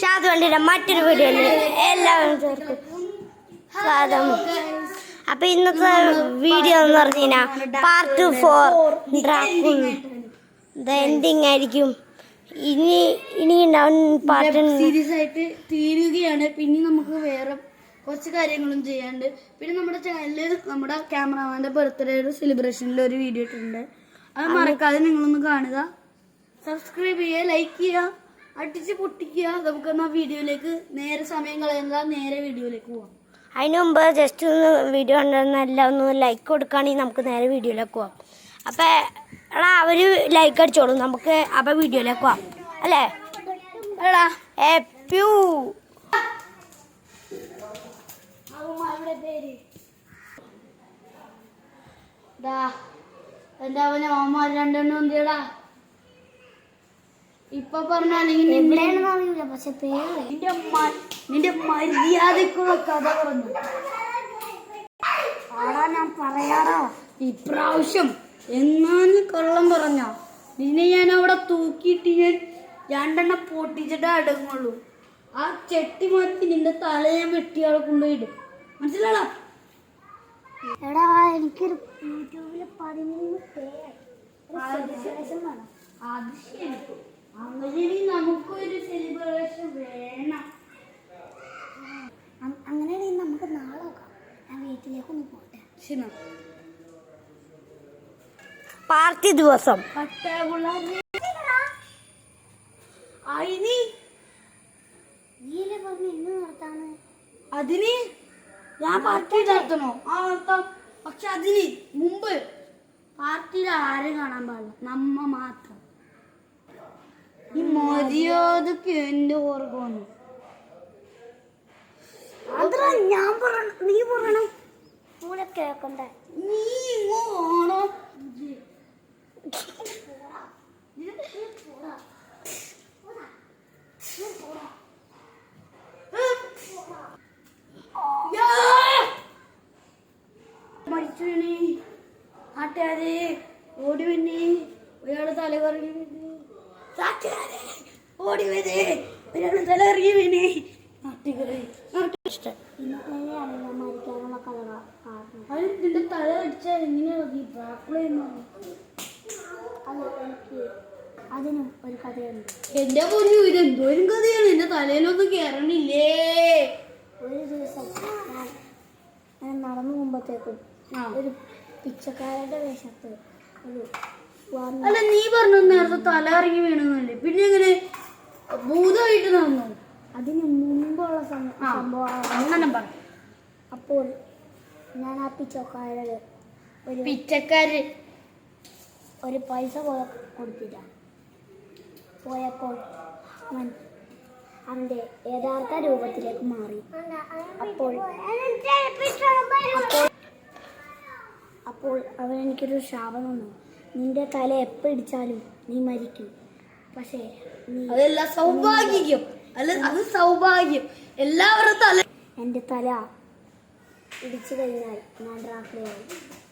ഷാദുവണ്ടിയുടെ മറ്റൊരു വീഡിയോയിൽ എല്ലാവരും ചേർക്കും സ്വാഗതം. അപ്പൊ ഇന്നത്തെ വീഡിയോ എന്ന് പറഞ്ഞു കഴിഞ്ഞാൽ പാർട്ട് 4 ഡ്രാക്കുൾ എൻഡിങ് ആയിരിക്കും. ഇനി പാർട്ട് സീരീസ് ആയിട്ട് തീരുകയാണ്. പിന്നെ നമുക്ക് വേറെ കുറച്ച് കാര്യങ്ങളും ചെയ്യാണ്ട്. പിന്നെ നമ്മുടെ ചാനലിൽ നമ്മുടെ ക്യാമറമാന്റെ ബർത്ത്ഡേയുടെ സെലിബ്രേഷനിൽ ഒരു വീഡിയോ ഇട്ടിട്ടുണ്ട്. അത് മറക്കാതെ നിങ്ങളൊന്ന് കാണുക, സബ്സ്ക്രൈബ് ചെയ്യുക, ലൈക്ക് ചെയ്യുക, അടിച്ച് പൊട്ടിക്കുക. നമുക്കെന്നാ വീഡിയോയിലേക്ക് നേരെ സമയം കളയുന്ന നേരെ വീഡിയോയിലേക്ക് പോവാം. അതിന് മുമ്പ് ജസ്റ്റ് ഒന്ന് വീഡിയോ കണ്ടെന്ന് എല്ലാം ഒന്ന് ലൈക്ക് കൊടുക്കുകയാണെങ്കിൽ നമുക്ക് നേരെ വീഡിയോയിലേക്ക് പോവാം. അപ്പം എടാ അവർ ലൈക്ക് അടിച്ചോളൂ, നമുക്ക് അപ്പം വീഡിയോയിലേക്ക് പോവാം അല്ലേ? എടാ എപ്യൂ എന്റെ അവന് അവന്മാർ രണ്ടെണ്ണം എന്തിയടാ ഇപ്പൊ പറഞ്ഞാലെങ്കിൽ നിന്റെ മര്യാദക്കുള്ള കഥ പറഞ്ഞു ആടാ. ഞാൻ പറയാറോ ഇപ്രാവശ്യം എങ്ങാനും കള്ളം പറഞ്ഞ നിന്നെ ഞാൻ അവിടെ തൂക്കിയിട്ട് ഞാൻ രണ്ടെണ്ണം പൊട്ടിച്ചിട്ടേ അടങ്ങുള്ളൂ. ആ ചെട്ടി മാറ്റി നിന്റെ തല ഞാൻ വെട്ടിയാളെ കൊണ്ടുപോയിടും, മനസ്സിലാടാ? എടാ എനിക്കൊരു യൂട്യൂബില് 13 അത് ശരി. അങ്ങനെ നമുക്കൊരു സെലിബ്രേഷൻ വേണം. അങ്ങനെയാണെങ്കിൽ നമുക്ക് നാളെ നോക്കാം. ഞാൻ വീട്ടിലേക്കൊന്ന് പോട്ടെ. പാർട്ടി ദിവസം അതിന് ഞാൻ പാർട്ടി നടത്തണോ? ആ നടത്താം. പക്ഷെ അതിന് മുമ്പ് പാർട്ടിയിൽ ആരും കാണാൻ പാടില്ല, നമ്മ മാത്രം. ഈ മര്യാദക്ക് എന്റെ ഓർമ്മ ഞാൻ പറയണം, നീ പറയണം. കൂടെ കേക്കണ്ടേ? നീ ഓണോ മരിച്ചു വീണി നാട്ടുകാരെ ഓടി വന്നേ. ഒരാള് തലകറങ്ങി വീണേ. നാട്ടുകാരെ ഓടി വന്നേ. ഒരാള് തലകറങ്ങി വീണേ. നാട്ടുകാരെ ഇഷ്ടം അത് നിന്റെ തല അടിച്ചാൽ എങ്ങനെയാ? അതിനും ഒരു കഥയുണ്ട്. എന്റെ പൊന്നു, ഇതെന്തോരും കഥയാണ്. എന്റെ തലയിലൊന്നും കേറണില്ലേ? ഒരു ദിവസം ഞാൻ നടന്നു പോകുമ്പോഴത്തേക്കും ഒരു പിച്ചക്കാരുടെ വേഷത്ത് ഒരു അല്ല, നീ പറഞ്ഞു നേരത്തെ തല ഇറങ്ങി വീണെന്നല്ലേ, പിന്നെ എങ്ങനെ ഭൂതമായിട്ട് നടന്നു? അതിന് മുമ്പുള്ള സംഭവം അങ്ങനെ പറഞ്ഞു. അപ്പോൾ ഞാൻ ആ പിച്ചക്കാരുടെ പിച്ചക്കാര് ഒരു പൈസ കൊടുത്തില്ല. പോയപ്പോൾ അവൻ അവൻ്റെ യഥാർത്ഥ രൂപത്തിലേക്ക് മാറി. അപ്പോൾ അവൻ എനിക്കൊരു ശാപം തന്നു. നിന്റെ തല എപ്പോൾ ഇടിച്ചാലും നീ മരിക്കും. പക്ഷേ അതല്ല സൗഭാഗ്യം. അല്ല, അത് സൗഭാഗ്യം. എല്ലാവരും തല എൻ്റെ തല ഇടിച്ചു കഴിഞ്ഞാൽ ഞാൻ ഡ്രാക്കുളയായി.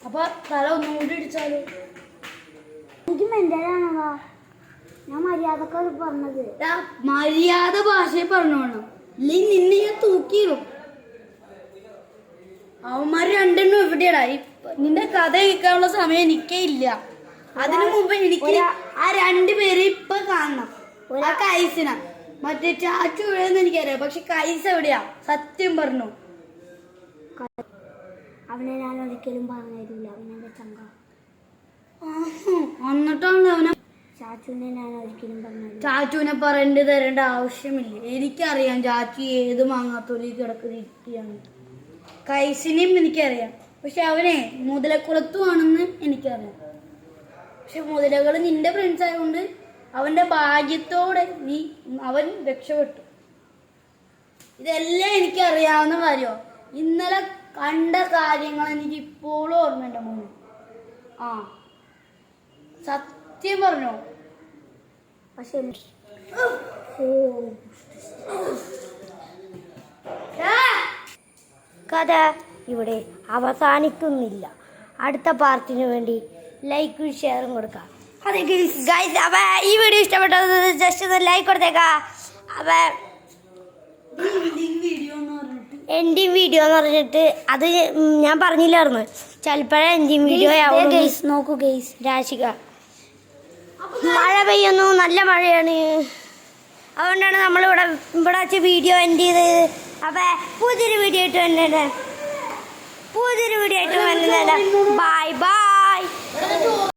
അപ്പൊ തല ഒന്നും കൂടി ഇടിച്ചാലോ? എനിക്ക് മെന്റലാണോ? ഞാൻ മര്യാദക്കാണ് പറഞ്ഞത്. മര്യാദ ഭാഷയെ പറഞ്ഞോണം, ഇല്ലെങ്കിൽ നിന്നെ ഞാൻ തൂക്കിയിടും. അവന്മാര് രണ്ടെണ്ണം എവിടെയാടാ? നിന്റെ കഥ കേൾക്കാനുള്ള സമയം എനിക്കേ ഇല്ല. അതിനു മുമ്പ് എനിക്ക് ആ രണ്ടുപേരെ ഇപ്പൊ കാണണം. ആ കൈസിന മറ്റേ ചാച്ചു എവിടെയെന്ന് എനിക്കറിയാം, പക്ഷെ കൈസ് എവിടെയാ? സത്യം പറഞ്ഞു. അവനെ ഞാൻ ഒരിക്കലും പറഞ്ഞില്ല. അവനെന്റെ ചങ്ക. എന്നിട്ടാണ് അവനെ ചാച്ചുവിനെ ഞാൻ ഒരിക്കലും പറഞ്ഞില്ല. ചാച്ചുവിനെ പറയേണ്ടി തരേണ്ട ആവശ്യമില്ല. എനിക്കറിയാം ചാച്ചു ഏത് മാങ്ങാത്തൊലി കിടക്കുകയാണ്. കൈസിനെയും എനിക്കറിയാം, പക്ഷെ അവനെ മുതലക്കുളത്തുവാണെന്ന് എനിക്കറിയാം. പക്ഷെ മുതലകൾ നിന്റെ ഫ്രണ്ട്സ് ആയതുകൊണ്ട് അവന്റെ ഭാഗ്യത്തോടെ അവൻ രക്ഷപ്പെട്ടു. ഇതെല്ലാം എനിക്കറിയാവുന്ന കാര്യമോ. ഇന്നലെ കണ്ട കാര്യങ്ങൾ എനിക്ക് ഇപ്പോഴും ഓർമ്മയുണ്ട് മോനെ. ആ സത്യം പറഞ്ഞോ? പക്ഷെ കഥ ഇവിടെ അവസാനിക്കുന്നില്ല. അടുത്ത പാർട്ടിന് വേണ്ടി ലൈക്കും ഷെയറും കൊടുക്കാം. അതെ ഗൈസ്, അപ്പൊ ഈ വീഡിയോ ഇഷ്ടപ്പെട്ടത് ജസ്റ്റ് ഒന്ന് ലൈക്ക് കൊടുത്തേക്കാ. അപ്പൊ എൻഡിങ് വീഡിയോ എന്ന് പറഞ്ഞിട്ട് അത് ഞാൻ പറഞ്ഞില്ലായിരുന്നു, ചിലപ്പോഴേ എൻഡിങ് വീഡിയോ നോക്കൂ ഗൈസ്. രാശിക മഴ പെയ്യുന്നു, നല്ല മഴയാണ്. അതുകൊണ്ടാണ് നമ്മളിവിടെ വെച്ച് വീഡിയോ എൻഡ് ചെയ്തത്. അപ്പൊ പുതിയൊരു വീഡിയോ ആയിട്ട് വരുന്നത്. Bye bye.